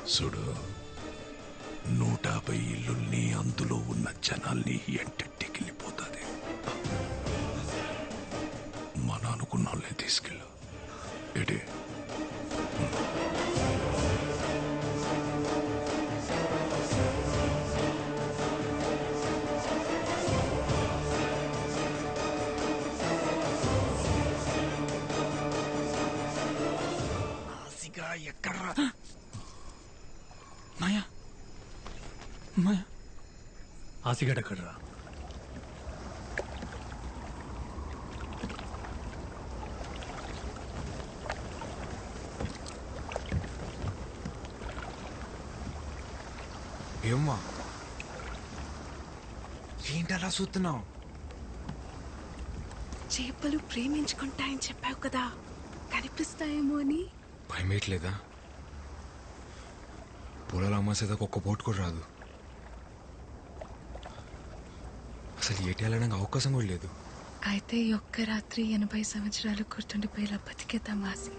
చూడు, 150 ఇల్లుల్ని అందులో ఉన్న జనాల్ని ఎంటెట్టికెళ్ళిపోతుంది. మన అనుకున్న వాళ్ళని తీసుకెళ్ళు. ఏడే ఎక్కడ్రా మాయా? మాయా ఆసిగడ్ ఎక్కడ్రా? ఏమ్మా ఏంటలా చూస్తున్నావు? చేపలు ప్రేమించుకుంటాయని చెప్పావు కదా, కనిపిస్తాయేమో అని. భయమేయట్లేదా? పొలాలు అమ్మసేదాకా ఒక్క పోటు కూడా రాదు. అసలు ఏటి వెళ్ళడానికి అవకాశం కూడా లేదు. అయితే ఈ ఒక్క రాత్రి 80 సంవత్సరాలు గుర్తుండిపోయేలా బతికేద్దాం ఆసి.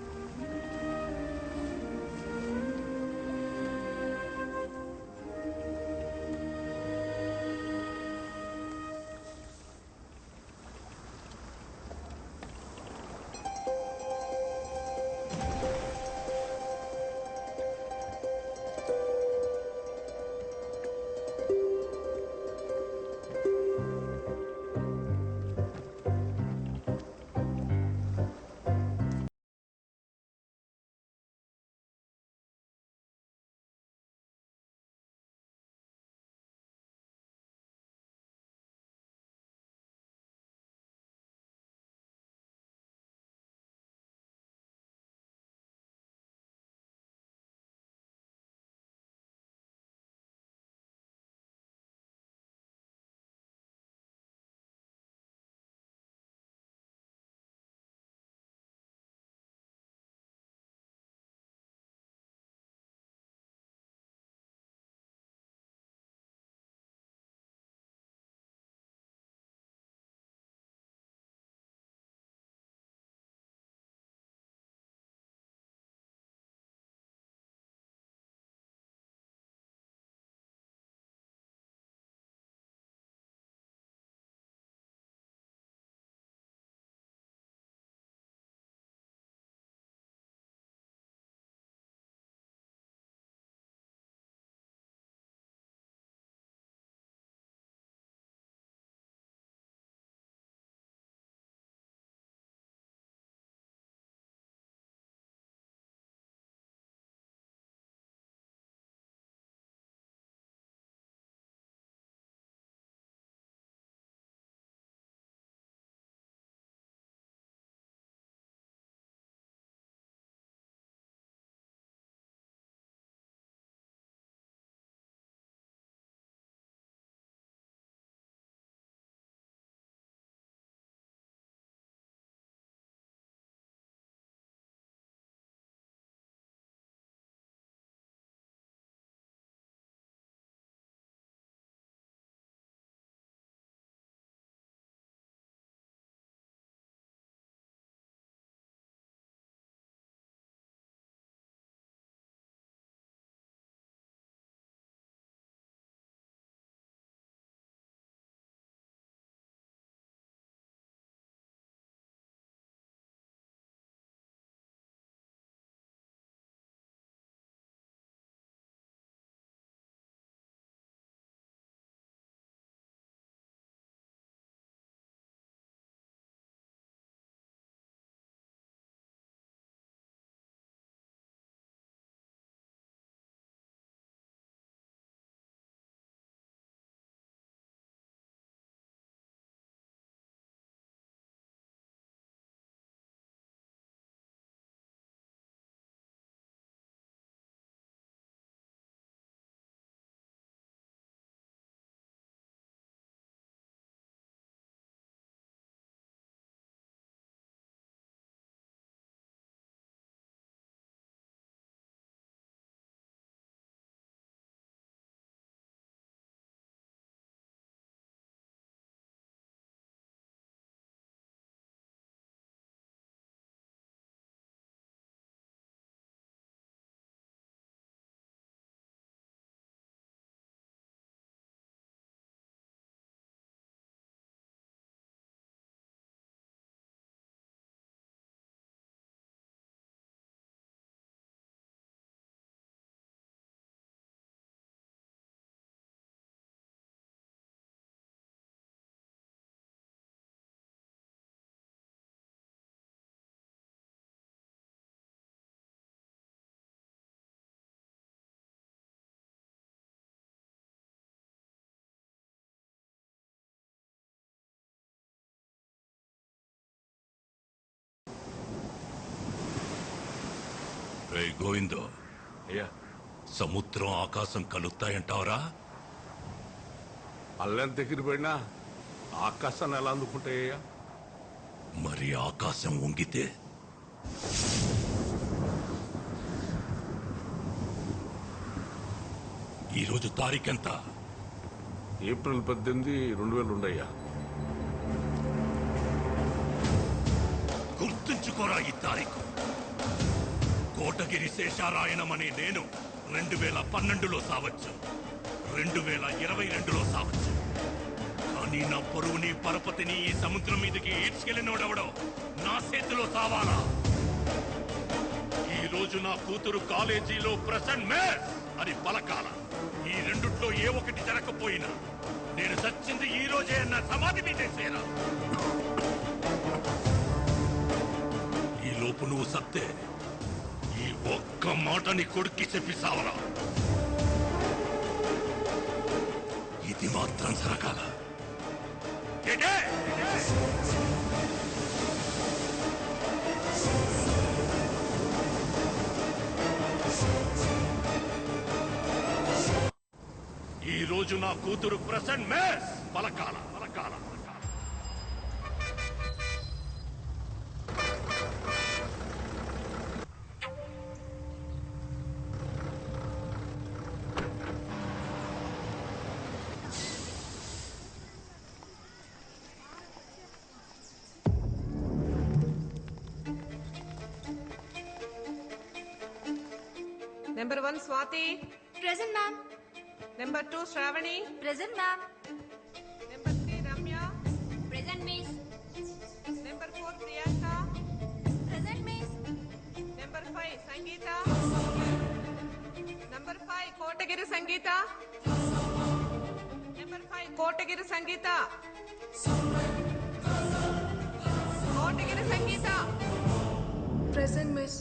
రే గోవిందో అయ్యా సముద్రం ఆకాశం కలుస్తాయంటావరా? అల్లం దగ్గర పడినా ఆకాశాన్ని ఎలా అందుకుంటాయ్యా? మరి ఆకాశం వంగితే ఈరోజు తారీఖెంత? ఏప్రిల్ 18, 2002 అయ్యా. గుర్తుంచుకోరా ఈ తారీఖు. కోటగిరి శేషారాయణమనే నేను 2012లో సావచ్చు, 2022లో సావచ్చు. కానీ నా పరువుని పరపతిని ఈ సముద్రం మీదకి ఈడ్చుకెళ్ళినోడెవడో నా చేతిలో సావాలా. ఈ రోజు నా కూతురు కాలేజీలో ప్రెసెంట్ మేస్ అని పలకాల. ఈ రెండుట్లో ఏ ఒకటి జరగకపోయినా నేను చచ్చింది ఈ రోజే అన్న సమాధి మీదేసేరా. ఈ లోపు నువ్వు సత్తే ఈ ఒక్క మాటని కొడుక్కి చెప్పి సావరా. ఇది మాత్రం జరగాల. ఏటే? ఈ రోజు నా కూతురు present mace పలకాల పలకాల పలకాల. Number 1 Swati. Present, ma'am. Number 2 Shravani. Present, ma'am. Number 3 Ramya. Present, miss. Number 4 Priyanka. Present, miss. Number 5 Sangeeta. Number 5 Kotagiri Sangeeta. Number 5 Kotagiri Sangeeta. Kotagiri Sangeeta. Present miss.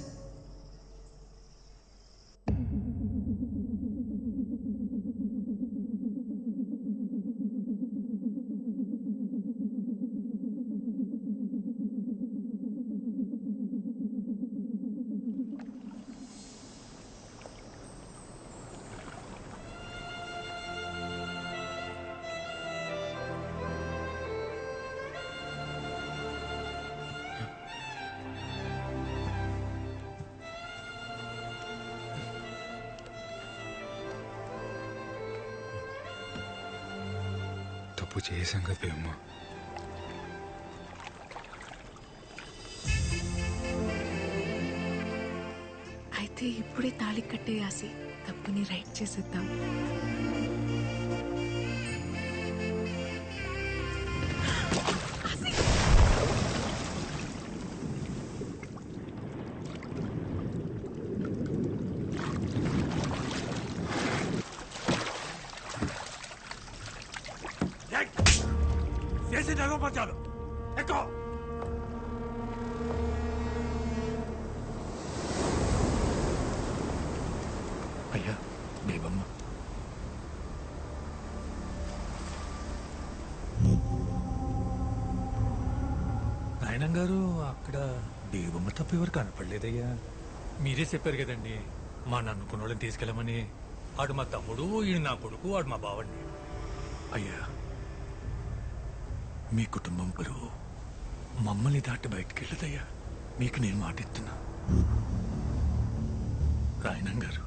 తప్పు చేశాం కదా అమ్మా. అయితే ఇప్పుడే తాళి కట్టేయాసి తప్పుని రైట్ చేసేద్దాం. చేసి నగపరచాలు ఎక్కువ. అయ్యా బేబమ్మ. నాయనం గారు అక్కడ బేబమ్మ తప్ప ఎవరు కనపడలేదయ్యా. మీరే చెప్పారు కదండి మా నన్నుకున్న వాళ్ళని తీసుకెళ్ళమని. ఆడు మా తమ్ముడు, ఈయన నా కొడుకు, ఆడు మా బావండి. అయ్యా మీ కుటుంబం పరువు మమ్మల్ని దాటి బయటికి వెళ్ళదయ్యా. మీకు నేను మాటిస్తున్నా. రాయనం గారు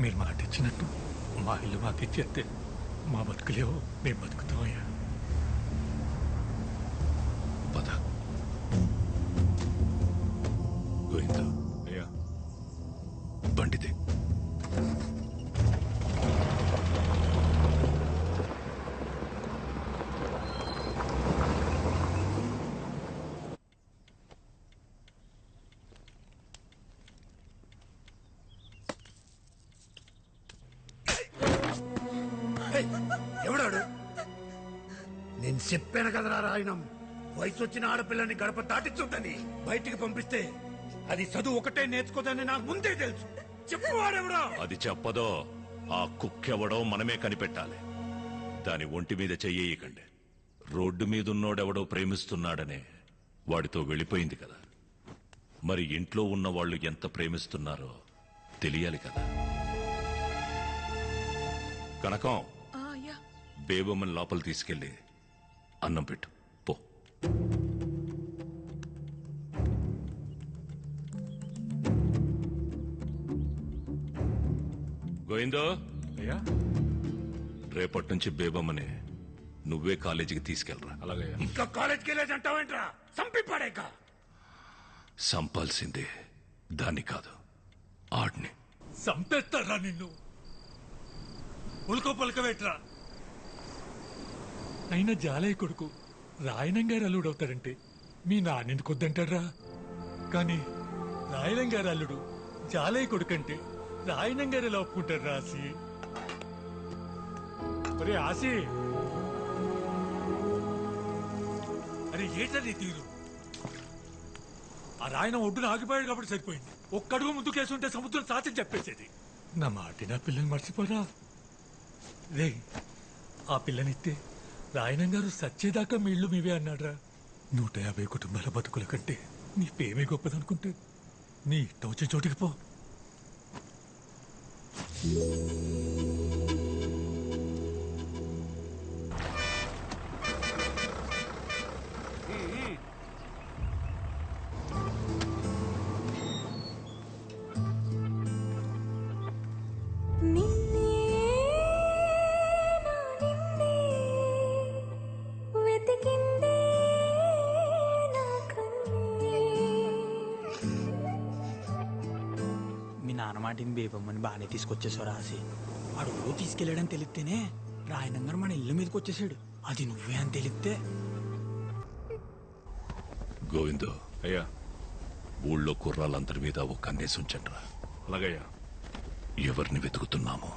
మీరు మాట ఇచ్చినట్టు మా ఇల్లు మాకు ఇచ్చేస్తే మా బతుకులేవో మేము బతుకుతామయ్యా. పద గోవిందా. అయ్యా బండితే. ఎవడాడు? నేను చెప్పాను కదరా రాయనం, వయసు వచ్చిన ఆడపిల్లని గడప దాటించుంటని. బయటికి పంపిస్తే అది చదువు ఒకటే నేర్చుకోదని నాకు ముందే తెలుసు. చెప్పువాడెవడా? అది చెప్పదో ఆ కుక్కెవడో మనమే కనిపెట్టాలి. దాని ఒంటి మీద చెయ్యకండి. రోడ్డు మీదున్నోడెవడో ప్రేమిస్తున్నాడనే వాడితో వెళ్ళిపోయింది కదా. మరి ఇంట్లో ఉన్న వాళ్ళు ఎంత ప్రేమిస్తున్నారో తెలియాలి కదా. కనకం, అయ్యా. బేబమ్మని లోపల తీసుకెళ్ళి అన్నం పెట్టు పో. గోవిందో, అయ్యా రేపటి నుంచి బేబమ్మని నువ్వే కాలేజీకి తీసుకెళ్ళరా. అలాగే ఇంకా కాలేజ్కి వెళ్ళేదంటావేంట్రా? సంపి పడేక. సంపాల్సిందే దాన్ని కాదు, ఆడిని. చంపేస్తారా నిన్ను? ఉల్కో పలకవేట్రా. అయినా జాలయ్య కొడుకు రాయనం గారు అల్లుడవుతాడంటే మీ నాన్నెందుకు వద్దంటాడ్రా? కానీ రాయనం గారు అల్లుడు జాలయ్య కొడుకంటే రాయనం గారు ఎలా ఒప్పుకుంటారు ఆసి? అరే ఆసి, అరే ఏటది తీరు? ఆ రాయనం ఒడ్డున ఆగిపోయాడు కాబట్టి సరిపోయింది. ఒక్కడుగు ముందు కేసుంటే సముద్రం సాధ్యం చెప్పేసేది. నా మాట నా పిల్లని మర్చిపోరా రే. ఆ పిల్లనిస్తే రాయనం గారు సచ్చేదాకా మీ ఇల్లు మీవే అన్నాడ్రా. 150 కుటుంబాల బతుకుల కంటే నీ పేమే గొప్పదనుకుంటే నీ ఇష్టం వచ్చిన చోటికి పో. మీ నాన్న మాటిని బేబమ్మని బాగానే తీసుకొచ్చేసావు రాసి. వాడు ఊరు తీసుకెళ్ళాడని తెలిస్తేనే రాయనంగా మన ఇల్లు మీదకి వచ్చేసాడు. అది నువ్వే అని తెలిస్తే. గోవిందో, అయ్యా ఊళ్ళో కుర్రాళ్ళందరి మీద ఒక కన్నేసి ఉంచండిరా. అలాగయ్యా. ఎవరిని వెతుకుతున్నామో,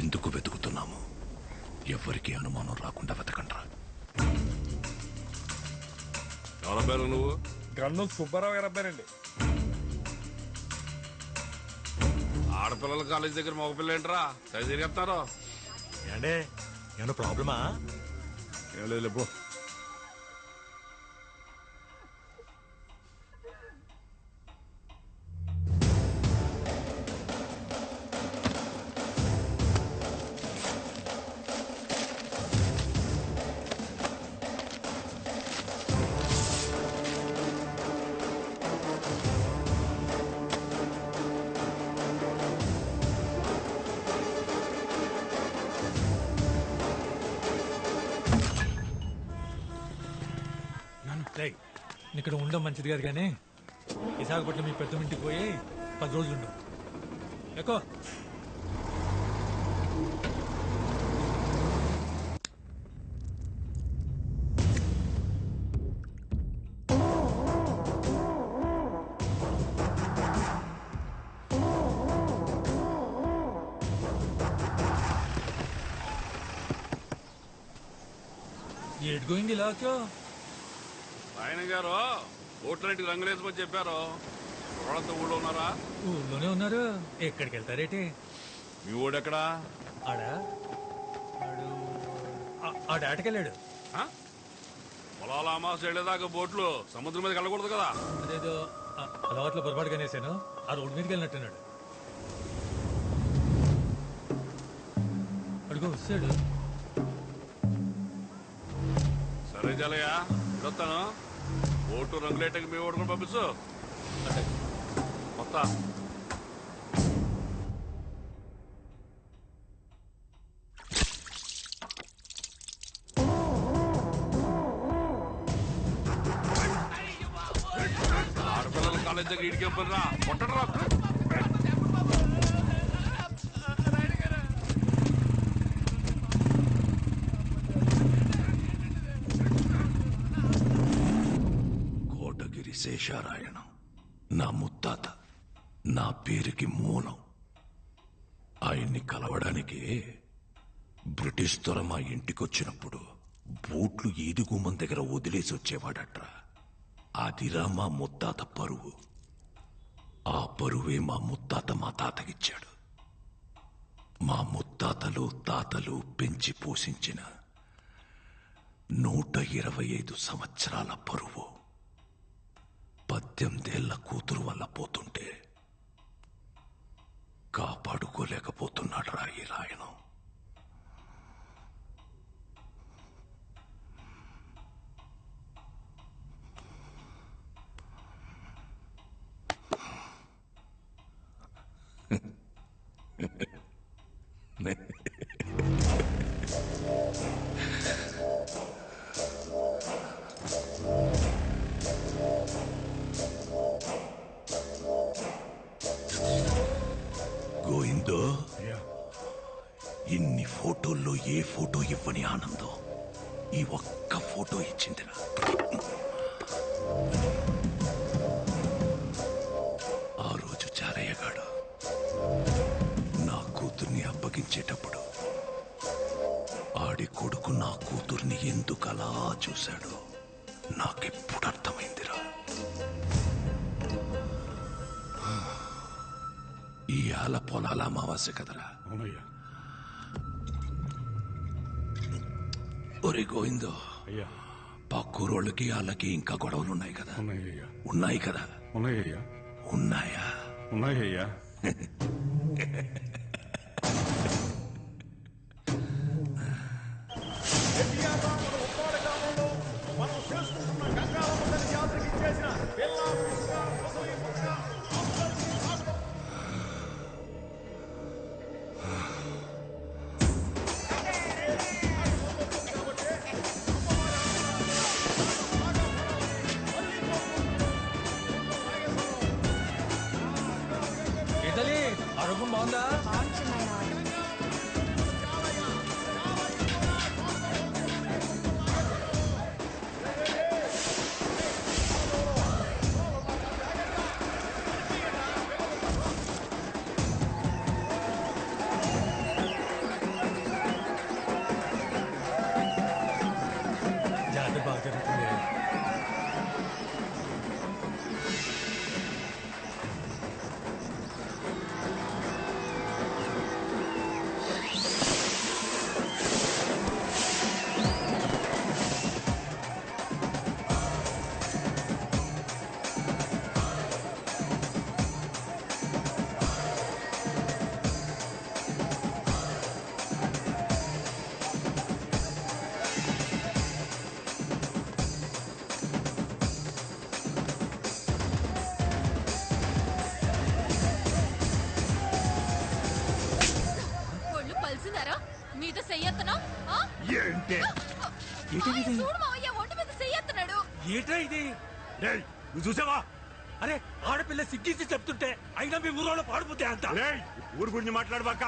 ఎందుకు వెతుకుతున్నామో ఎవరికి అనుమానం రాకుండా వెతకండ్రా. ఎవరబ్బారు నువ్వు? గన్నం సుబ్బారావు గారు అబ్బారండి. ఆడపిల్లల కాలేజ్ దగ్గర మగపిల్ల ఏంట్రా సరి తిరిగేస్తారు? ఏండే ఏమన్నా ప్రాబ్లమా? ఏం లేదు లేబో. ఇక్కడ ఉండడం మంచిది కాదు కానీ విశాఖపట్నం మీ పెద్ద ఇంటికి పోయి 10 రోజులు ఉండవు. ఎక్కువ ఎట్ గోయింగ్ ఇలా వచ్చో? ఆయన గారు ఓట్లంటికి రంగులేసుకొని చెప్పారు. వాళ్ళంతా ఊళ్ళో ఉన్నారా? ఊళ్ళోనే ఉన్నారు. ఎక్కడికి వెళ్తారేటి? మీ ఊడెక్కడా? ఆటకెళ్ళాడు. పొలాల అమాస వెళ్ళేదాకా బోట్లు సముద్రం మీద వెళ్ళకూడదు కదా? అదేదో అలవాట్లో పొరపాటుగా వేసాను. ఆ రోడ్డు మీదకి వెళ్ళినట్టున్నాడు. అడుగు వస్తాడు. సరే జలయ్య వస్తాను. ఓటు రంగులేటకి మీ ఓటు కూడా పంపిస్తూ మొత్త ఆడపిల్లల కాలేజ్ దగ్గర ఇడికి పనిరా కొట్టడరా. శేషారాయణం నా ముత్తాత, నా పేరుకి మూలం. ఆయన్ని కలవడానికి బ్రిటిష్ దొర మా ఇంటికొచ్చినప్పుడు బూట్లు ఈదుగుమ్మం దగ్గర వదిలేసి వచ్చేవాడట్రా. అదిరా మా ముత్తాత పరువు. ఆ పరువే మా ముత్తాత మా తాతకిచ్చాడు. మా ముత్తాతలు తాతలు పెంచి పోషించిన 125 సంవత్సరాల పరువు 18 ఏళ్ల కూతురు వల్ల పోతుంటే కాపాడుకోలేకపోతున్నాడు రా ఈ రాయను. గోవిందో, ఇన్ని ఫోటోల్లో ఏ ఫోటో ఇవ్వని ఆనందం ఈ ఒక్క ఫోటో ఇచ్చిందిరా. ఆ రోజు చారయ్యగాడు నా కూతుర్ని అప్పగించేటప్పుడు ఆడి కొడుకు నా కూతుర్ని ఎందుకు అలా చూశాడో నాకెప్పుడు అర్థమైందిరా. ఈ ఆల పొలాల అమావాస్య కదరా. ఒరే గోవిందో, పక్కూరోళ్ళకి వాళ్ళకి ఇంకా గొడవలున్నాయి కదా. ఉన్నాయి కదా. ఉన్నాయా? ఉన్నాయ్యా. ఇటలీ ఆరోగ్యం బాగుందా? జాతర బాగా జరుగుతుంది. ఒళ్ళు పలిసిందారా? మీద చెయ్యత్తనా? ఏంటే చూడు మావయ్య, ఒంటి మీద చెయ్యత్తన్నాడు. ఏట్రా ఇది? నువ్వు చూసావా? అరే ఆడపిల్ల సిగ్గించి చెప్తుంటే అయినా మీ ఊరోళ్ళు పాడిపోతే అంత ఊరు గురించి మాట్లాడబాక.